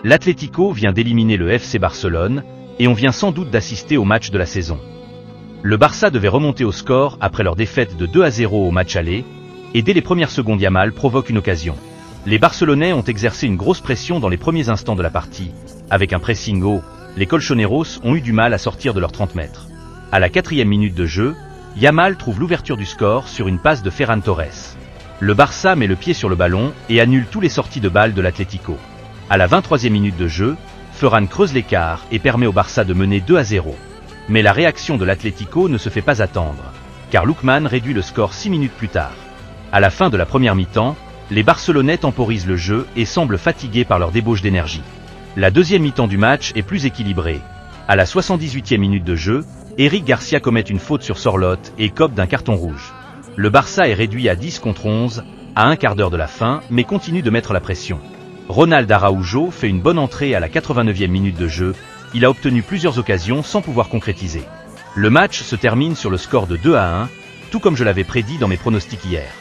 L'Atlético vient d'éliminer le FC Barcelone, et on vient sans doute d'assister au match de la saison. Le Barça devait remonter au score après leur défaite de 2-0 au match aller, et dès les premières secondes Yamal provoque une occasion. Les Barcelonais ont exercé une grosse pression dans les premiers instants de la partie. Avec un pressing haut, les Colchoneros ont eu du mal à sortir de leurs 30 mètres. À la 4e minute de jeu, Yamal trouve l'ouverture du score sur une passe de Ferran Torres. Le Barça met le pied sur le ballon et annule tous les sorties de balles de l'Atlético. À la 23e minute de jeu, Ferran creuse l'écart et permet au Barça de mener 2-0. Mais la réaction de l'Atlético ne se fait pas attendre, car Lookman réduit le score 6 minutes plus tard. À la fin de la première mi-temps, les Barcelonais temporisent le jeu et semblent fatigués par leur débauche d'énergie. La deuxième mi-temps du match est plus équilibrée. À la 78e minute de jeu, Eric Garcia commet une faute sur Sorloth et écope d'un carton rouge. Le Barça est réduit à 10 contre 11, à un quart d'heure de la fin, mais continue de mettre la pression. Ronald Araujo fait une bonne entrée à la 89e minute de jeu, il a obtenu plusieurs occasions sans pouvoir concrétiser. Le match se termine sur le score de 2-1, tout comme je l'avais prédit dans mes pronostics hier.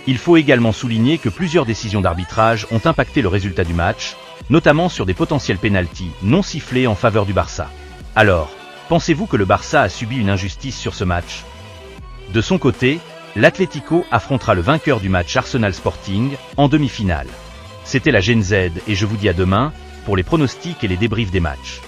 Il faut également souligner que plusieurs décisions d'arbitrage ont impacté le résultat du match, notamment sur des potentiels pénaltys non sifflés en faveur du Barça. Alors, pensez-vous que le Barça a subi une injustice sur ce match? De son côté, l'Atlético affrontera le vainqueur du match Arsenal Sporting en demi-finale. C'était la Gen Z et je vous dis à demain pour les pronostics et les débriefs des matchs.